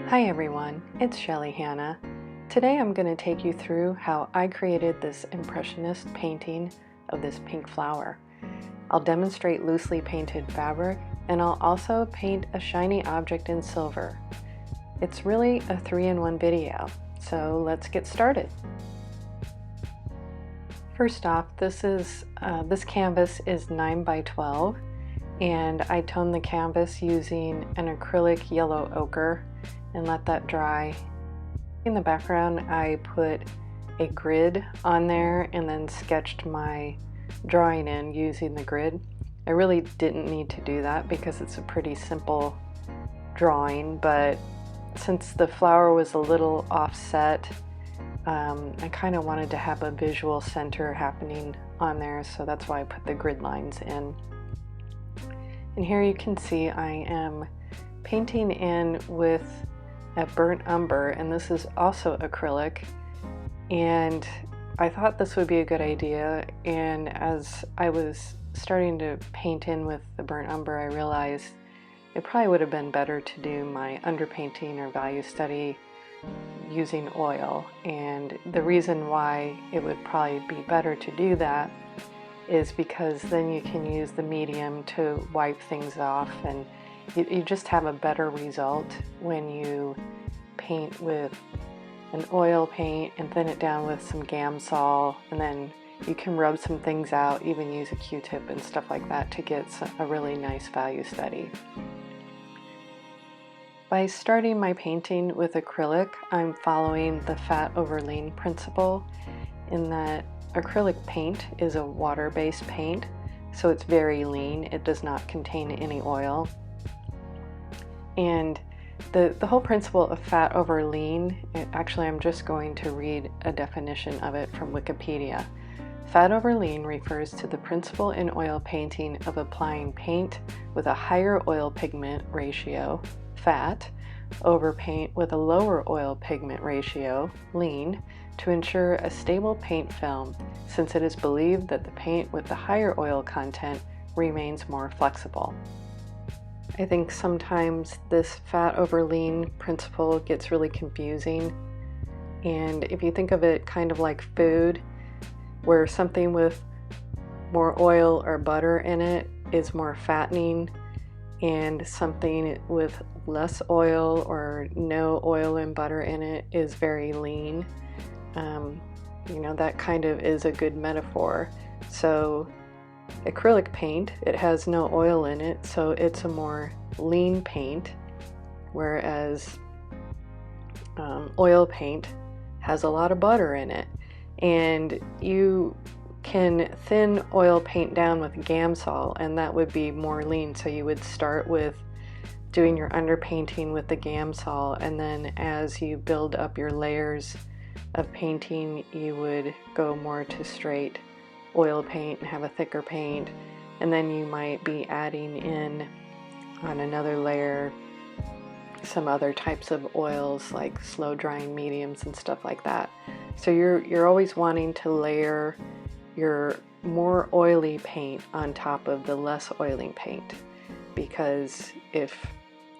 Hi everyone, it's Shelly Hanna. Today I'm going to take you through how I created this impressionist painting of this pink flower. I'll demonstrate loosely painted fabric, and I'll also paint a shiny object in silver. It's really a 3-in-1 video, so let's get started. First off, this canvas is 9 by 12, and I toned the canvas using an acrylic yellow ochre and let that dry. In the background, I put a grid on there and then sketched my drawing in using the grid. I really didn't need to do that because it's a pretty simple drawing, but since the flower was a little offset, I kind of wanted to have a visual center happening on there, so that's why I put the grid lines in. And here you can see I am painting in with a burnt umber, and this is also acrylic, and I thought this would be a good idea. And as I was starting to paint in with the burnt umber, I realized it probably would have been better to do my underpainting or value study using oil. And the reason why it would probably be better to do that is because then you can use the medium to wipe things off, and you just have a better result when you paint with an oil paint and thin it down with some Gamsol, and then you can rub some things out, even use a Q-tip and stuff like that to get a really nice value study. By starting my painting with acrylic, I'm following the fat over lean principle, in that acrylic paint is a water-based paint, so it's very lean. It does not contain any oil. And the whole principle of fat over lean, actually I'm just going to read a definition of it from Wikipedia. Fat over lean refers to the principle in oil painting of applying paint with a higher oil pigment ratio, fat, over paint with a lower oil pigment ratio, lean, to ensure a stable paint film, since it is believed that the paint with the higher oil content remains more flexible. I think sometimes this fat over lean principle gets really confusing, and if you think of it kind of like food, where something with more oil or butter in it is more fattening, and something with less oil or no oil and butter in it is very lean. That kind of is a good metaphor. So acrylic paint, it has no oil in it, so it's a more lean paint, whereas oil paint has a lot of butter in it. And you can thin oil paint down with Gamsol, and that would be more lean. So you would start with doing your underpainting with the Gamsol, and then as you build up your layers of painting, you would go more to straight oil paint and have a thicker paint, and then you might be adding in on another layer some other types of oils like slow drying mediums and stuff like that. So you're always wanting to layer your more oily paint on top of the less oily paint, because if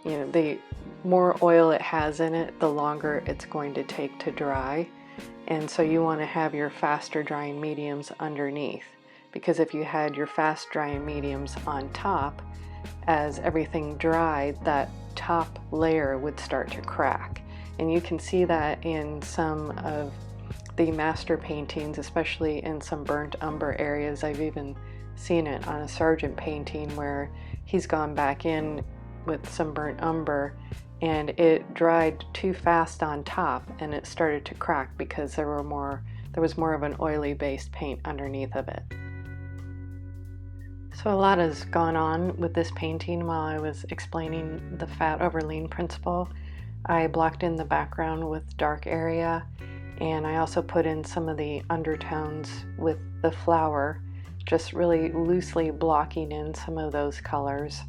the more oil it has in it, the longer it's going to take to dry. And so you want to have your faster drying mediums underneath, because if you had your fast drying mediums on top, as everything dried, that top layer would start to crack. And you can see that in some of the master paintings, especially in some burnt umber areas. I've even seen it on a Sargent painting where he's gone back in with some burnt umber and it dried too fast on top and it started to crack because there was more of an oily based paint underneath of it. So a lot has gone on with this painting while I was explaining the fat over lean principle. I blocked in the background with dark area, and I also put in some of the undertones with the flower, just really loosely blocking in some of those colors.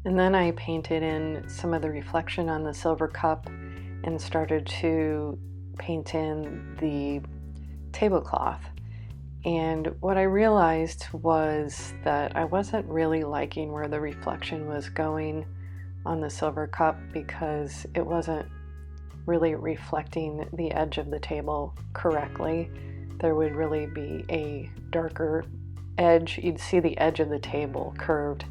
And then I painted in some of the reflection on the silver cup and started to paint in the tablecloth. And what I realized was that I wasn't really liking where the reflection was going on the silver cup because it wasn't really reflecting the edge of the table correctly. There would really be a darker edge. You'd see the edge of the table curved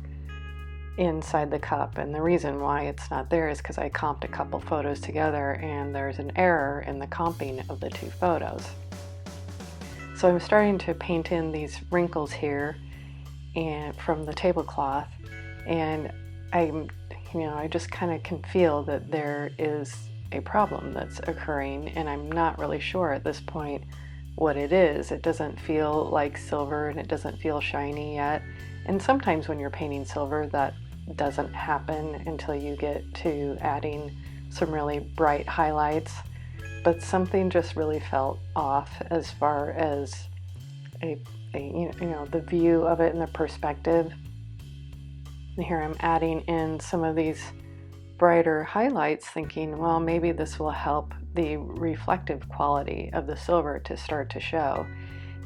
inside the cup, and the reason why it's not there is because I comped a couple photos together and there's an error in the comping of the two photos. So I'm starting to paint in these wrinkles here and from the tablecloth, and I just kind of can feel that there is a problem that's occurring, and I'm not really sure at this point what it is. It doesn't feel like silver and it doesn't feel shiny yet. And sometimes when you're painting silver, that doesn't happen until you get to adding some really bright highlights. But something just really felt off as far as the view of it and the perspective. And here I'm adding in some of these brighter highlights, thinking, well, maybe this will help the reflective quality of the silver to start to show,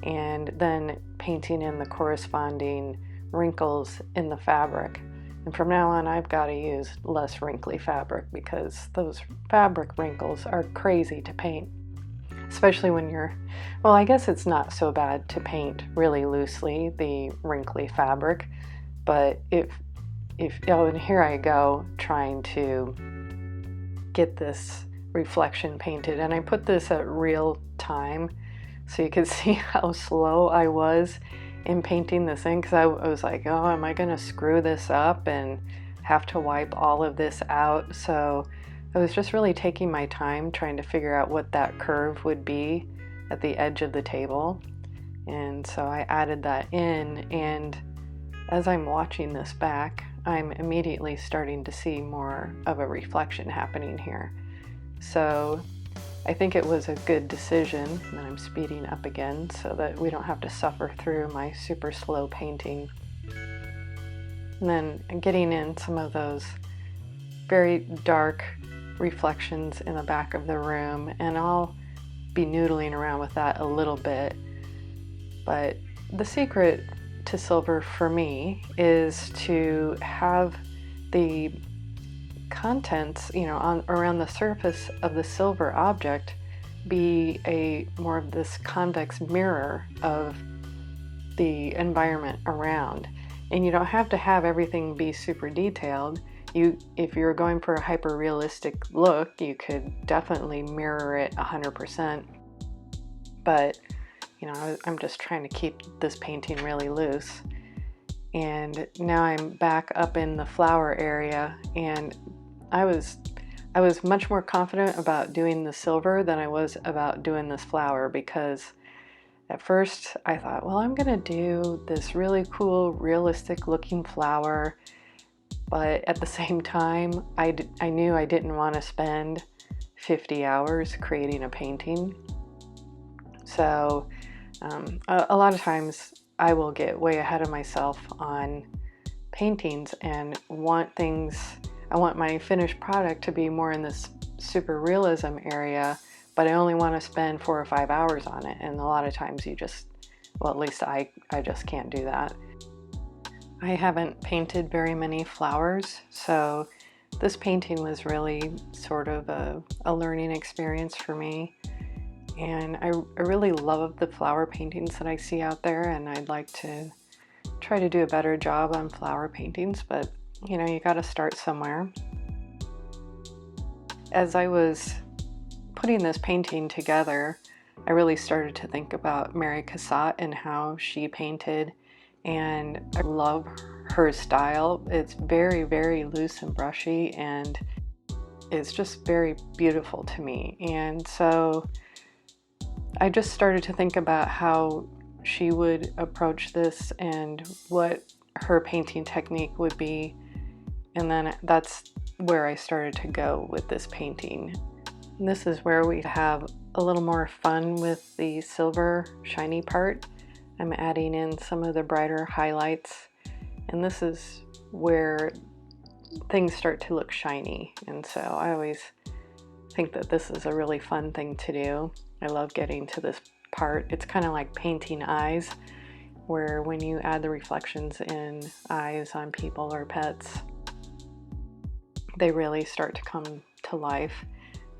and then painting in the corresponding wrinkles in the fabric. And from now on, I've got to use less wrinkly fabric because those fabric wrinkles are crazy to paint, especially when I guess it's not so bad to paint really loosely the wrinkly fabric, but and here I go trying to get this reflection painted, and I put this at real time so you could see how slow I was in painting this in, because I was like, oh, am I gonna screw this up and have to wipe all of this out? So I was just really taking my time trying to figure out what that curve would be at the edge of the table, and so I added that in, and as I'm watching this back, I'm immediately starting to see more of a reflection happening here. So I think it was a good decision that I'm speeding up again so that we don't have to suffer through my super slow painting. And then getting in some of those very dark reflections in the back of the room, and I'll be noodling around with that a little bit. But the secret to silver for me is to have the contents, around the surface of the silver object be more of this convex mirror of the environment around. And you don't have to have everything be super detailed. If you're going for a hyper realistic look, you could definitely mirror it 100%. But I'm just trying to keep this painting really loose. And now I'm back up in the flower area, and I was much more confident about doing the silver than I was about doing this flower, because at first I thought, well, I'm gonna do this really cool realistic looking flower, but at the same time I knew I didn't want to spend 50 hours creating a painting. So a lot of times I will get way ahead of myself on paintings and I want my finished product to be more in this super realism area, but I only want to spend 4 or 5 hours on it. And a lot of times at least I just can't do that. I haven't painted very many flowers, so this painting was really sort of a learning experience for me. And I really love the flower paintings that I see out there, and I'd like to try to do a better job on flower paintings, but you got to start somewhere. As I was putting this painting together, I really started to think about Mary Cassatt and how she painted, and I love her style. It's very, very loose and brushy, and it's just very beautiful to me. And so I just started to think about how she would approach this and what her painting technique would be, and then that's where I started to go with this painting. And this is where we have a little more fun with the silver shiny part. I'm adding in some of the brighter highlights, and this is where things start to look shiny. And so I always think that this is a really fun thing to do. I love getting to this part. It's kind of like painting eyes, where when you add the reflections in eyes on people or pets. they really start to come to life.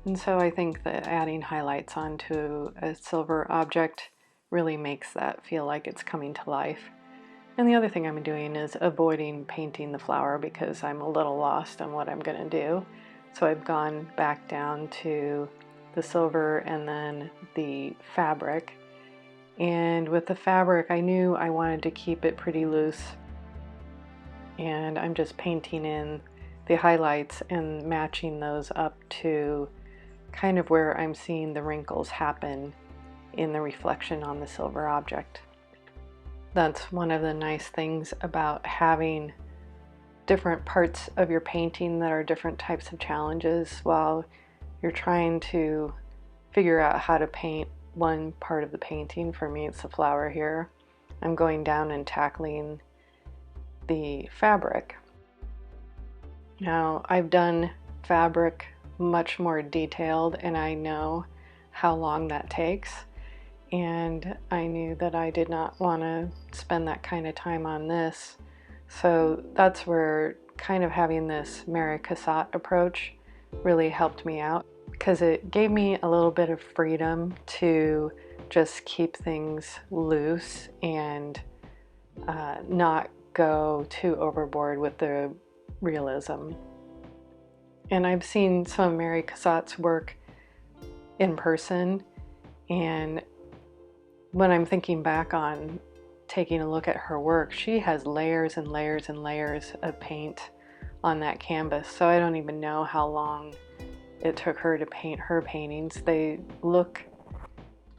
And so I think that adding highlights onto a silver object really makes that feel like it's coming to life. And the other thing I'm doing is avoiding painting the flower because I'm a little lost on what I'm going to do. So I've gone back down to the silver and then the fabric. And with the fabric, I knew I wanted to keep it pretty loose. And I'm just painting in the highlights and matching those up to kind of where I'm seeing the wrinkles happen in the reflection on the silver object. That's one of the nice things about having different parts of your painting that are different types of challenges while you're trying to figure out how to paint one part of the painting. For me, it's the flower here. I'm going down and tackling the fabric. Now, I've done fabric much more detailed, and I know how long that takes, and I knew that I did not want to spend that kind of time on this. So that's where kind of having this Mary Cassatt approach really helped me out, because it gave me a little bit of freedom to just keep things loose and not go too overboard with the realism. And I've seen some of Mary Cassatt's work in person, and when I'm thinking back on taking a look at her work, she has layers and layers and layers of paint on that canvas. So I don't even know how long it took her to paint her paintings. They look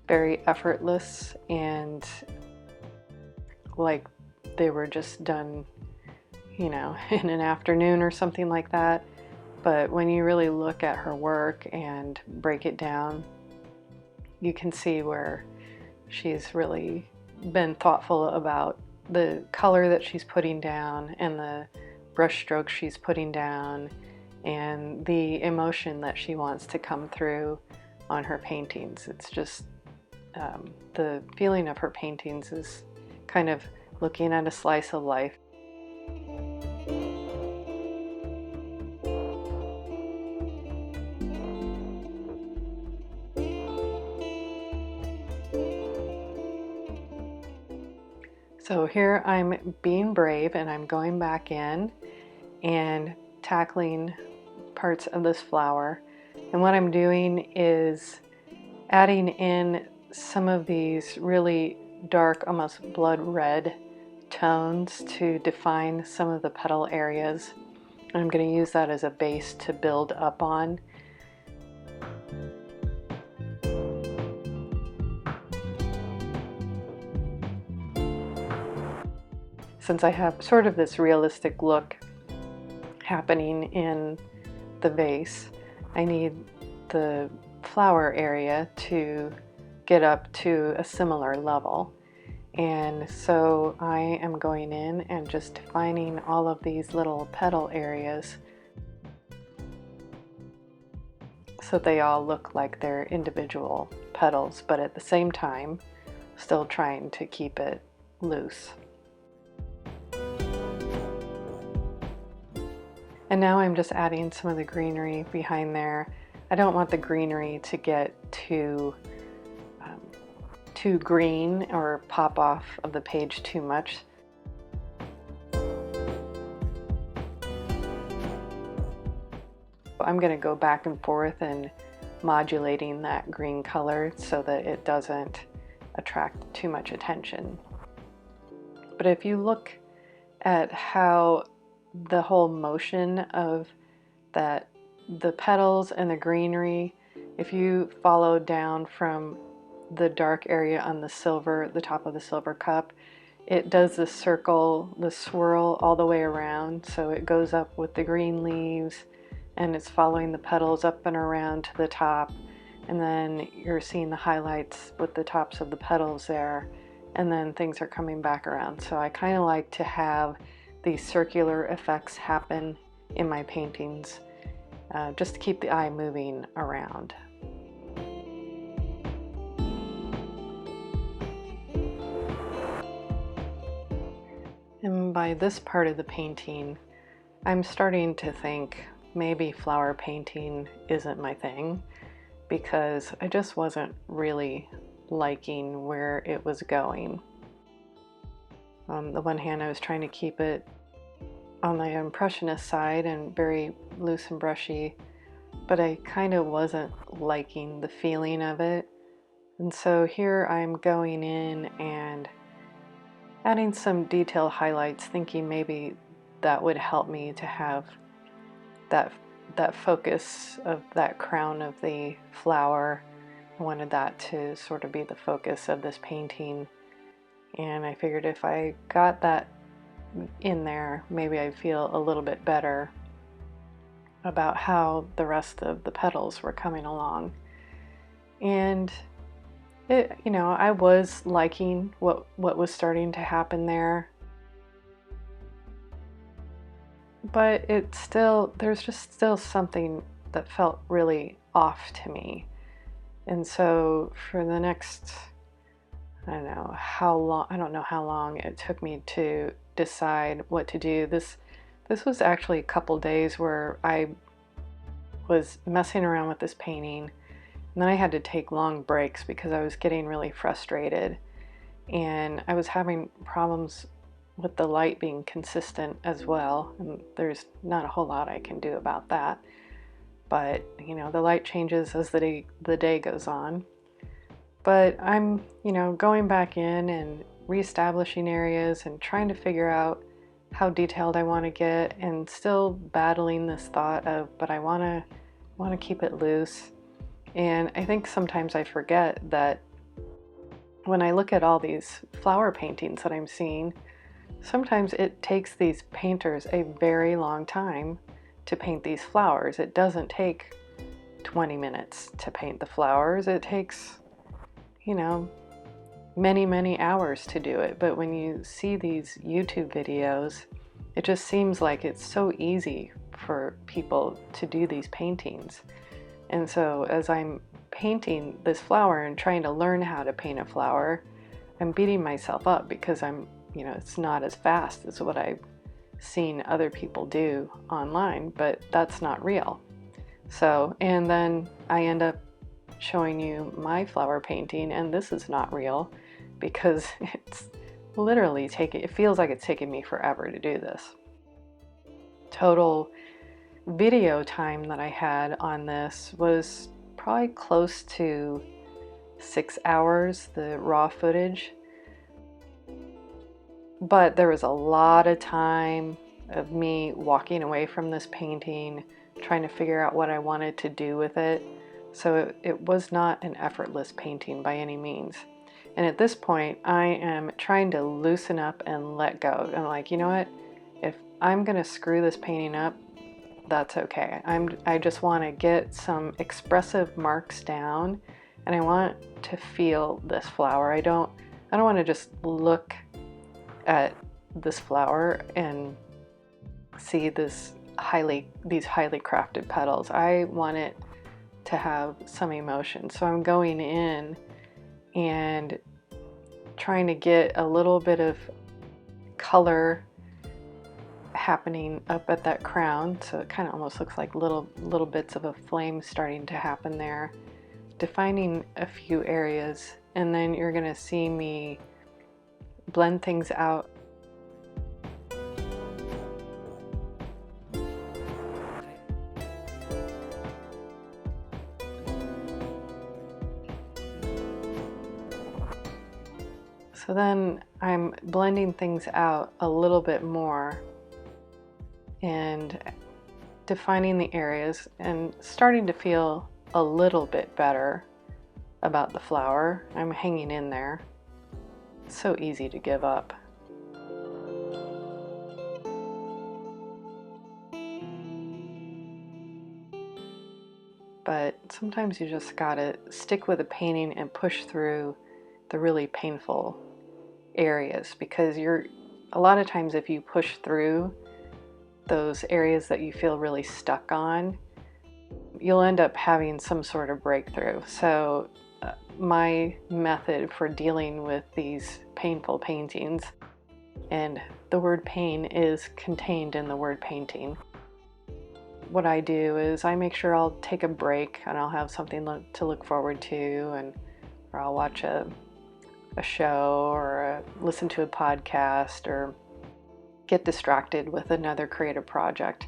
very effortless and like they were just done, you know, in an afternoon or something like that. But when you really look at her work and break it down, you can see where she's really been thoughtful about the color that she's putting down and the brush strokes she's putting down and the emotion that she wants to come through on her paintings. It's just the feeling of her paintings is kind of looking at a slice of life. So here I'm being brave and I'm going back in and tackling parts of this flower. And what I'm doing is adding in some of these really dark, almost blood red tones to define some of the petal areas. And I'm going to use that as a base to build up on. Since I have sort of this realistic look happening in the vase, I need the flower area to get up to a similar level. And so I am going in and just defining all of these little petal areas so they all look like they're individual petals, but at the same time still trying to keep it loose. And now I'm just adding some of the greenery behind there. I don't want the greenery to get too green or pop off of the page too much. I'm going to go back and forth and modulating that green color so that it doesn't attract too much attention. But if you look at how the whole motion of that, the petals and the greenery, if you follow down from the dark area on the silver, the top of the silver cup, it does the circle, the swirl all the way around. So it goes up with the green leaves and it's following the petals up and around to the top, and then you're seeing the highlights with the tops of the petals there, and then things are coming back around. So I kind of like to have these circular effects happen in my paintings, just to keep the eye moving around. And by this part of the painting, I'm starting to think maybe flower painting isn't my thing, because I just wasn't really liking where it was going. On the one hand, I was trying to keep it on the impressionist side and very loose and brushy, but I kind of wasn't liking the feeling of it. And so here I'm going in and adding some detail highlights, thinking maybe that would help me to have that focus of that crown of the flower. I wanted that to sort of be the focus of this painting, and I figured if I got that in there, maybe I'd feel a little bit better about how the rest of the petals were coming along. And it, I was liking what was starting to happen there, but there's just still something that felt really off to me. And so for the next, I don't know how long it took me to decide what to do. This was actually a couple days where I was messing around with this painting, and then I had to take long breaks because I was getting really frustrated, and I was having problems with the light being consistent as well, and there's not a whole lot I can do about that. But the light changes as the day goes on. But I'm going back in and reestablishing areas and trying to figure out how detailed I want to get, and still battling this thought of, but I want to keep it loose. And I think sometimes I forget that when I look at all these flower paintings that I'm seeing, sometimes it takes these painters a very long time to paint these flowers. It doesn't take 20 minutes to paint the flowers. It takes, many, many hours to do it. But when you see these YouTube videos, it just seems like it's so easy for people to do these paintings. And so as I'm painting this flower and trying to learn how to paint a flower, I'm beating myself up because it's not as fast as what I've seen other people do online, but that's not real. So, and then I end up showing you my flower painting, and this is not real because it's literally it feels like it's taken me forever to do this. Total video time that I had on this was probably close to 6 hours, the raw footage. But there was a lot of time of me walking away from this painting, trying to figure out what I wanted to do with it. So it was not an effortless painting by any means. And at this point, I am trying to loosen up and let go. I'm like, you know what? If I'm going to screw this painting up, that's okay. I just want to get some expressive marks down, and I want to feel this flower. I don't want to just look at this flower and see these highly crafted petals. I want it to have some emotion. So I'm going in and trying to get a little bit of color happening up at that crown, so it kind of almost looks like little bits of a flame starting to happen there, defining a few areas, and then you're going to see me blend things out. So then I'm blending things out a little bit more and defining the areas and starting to feel a little bit better about the flower. I'm hanging in there. It's so easy to give up. But sometimes you just gotta stick with a painting and push through the really painful areas, because a lot of times if you push through those areas that you feel really stuck on, you'll end up having some sort of breakthrough. So my method for dealing with these painful paintings, and the word pain is contained in the word painting, what I do is I make sure I'll take a break and I'll have something to look forward to, or I'll watch a show or listen to a podcast or get distracted with another creative project.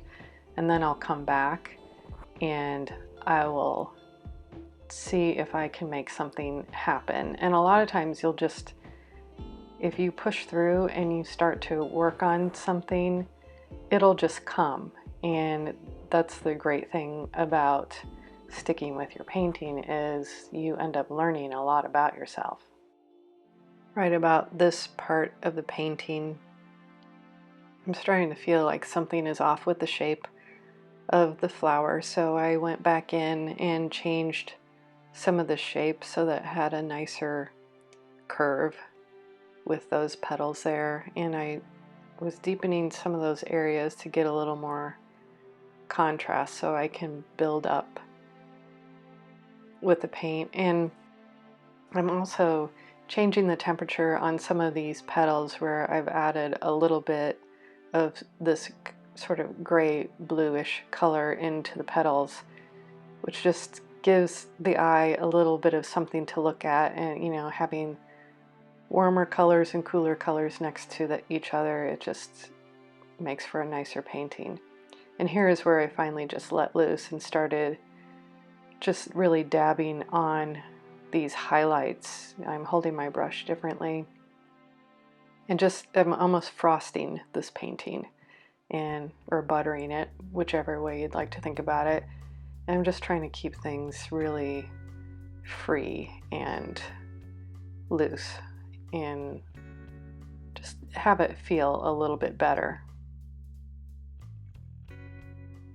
And then I'll come back and I will see if I can make something happen. And a lot of times you'll just, if you push through and you start to work on something, it'll just come. And that's the great thing about sticking with your painting, is you end up learning a lot about yourself. Right about this part of the painting, I'm starting to feel like something is off with the shape of the flower, so I went back in and changed some of the shape so that it had a nicer curve with those petals there, and I was deepening some of those areas to get a little more contrast so I can build up with the paint. And I'm also changing the temperature on some of these petals where I've added a little bit of this sort of gray bluish color into the petals, which just gives the eye a little bit of something to look at. And having warmer colors and cooler colors next to each other, it just makes for a nicer painting. And here is where I finally just let loose and started just really dabbing on these highlights. I'm holding my brush differently and just I'm almost frosting this painting or buttering it, whichever way you'd like to think about it. And I'm just trying to keep things really free and loose and just have it feel a little bit better.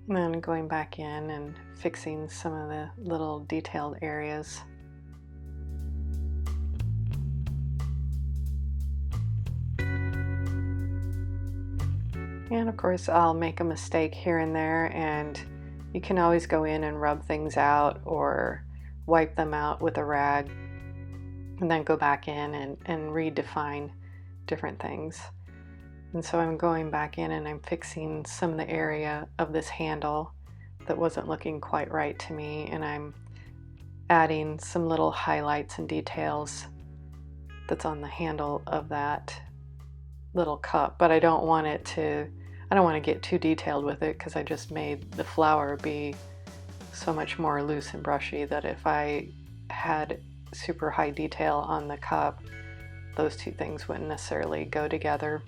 And then going back in and fixing some of the little detailed areas. And of course I'll make a mistake here and there, and you can always go in and rub things out or wipe them out with a rag and then go back in and redefine different things. And so I'm going back in and I'm fixing some of the area of this handle that wasn't looking quite right to me, and I'm adding some little highlights and details that's on the handle of that little cup. But I don't want to get too detailed with it, because I just made the flower be so much more loose and brushy that if I had super high detail on the cup, those two things wouldn't necessarily go together.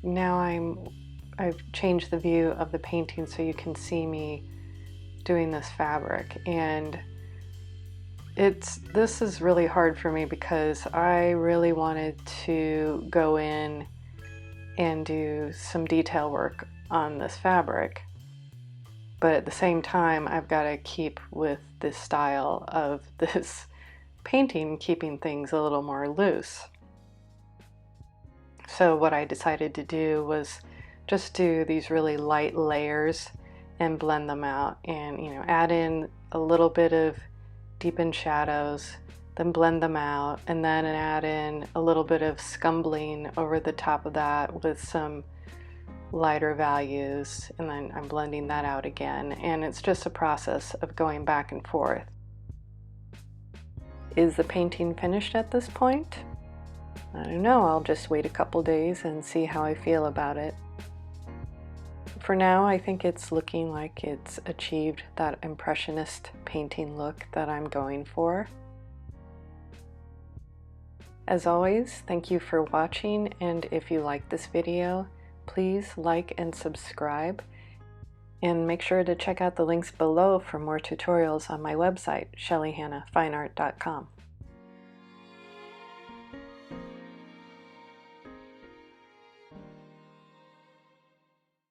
Now I've changed the view of the painting so you can see me doing this fabric, and this is really hard for me because I really wanted to go in and do some detail work on this fabric, but at the same time I've got to keep with this style of this painting, keeping things a little more loose. So what I decided to do was just do these really light layers and blend them out, and add in a little bit of deepened shadows, then blend them out, and then add in a little bit of scumbling over the top of that with some lighter values, and then I'm blending that out again, and it's just a process of going back and forth. Is the painting finished at this point? I don't know, I'll just wait a couple days and see how I feel about it. For now, I think it's looking like it's achieved that impressionist painting look that I'm going for. As always, thank you for watching, and if you like this video, please like and subscribe, and make sure to check out the links below for more tutorials on my website, shellyhannafineart.com.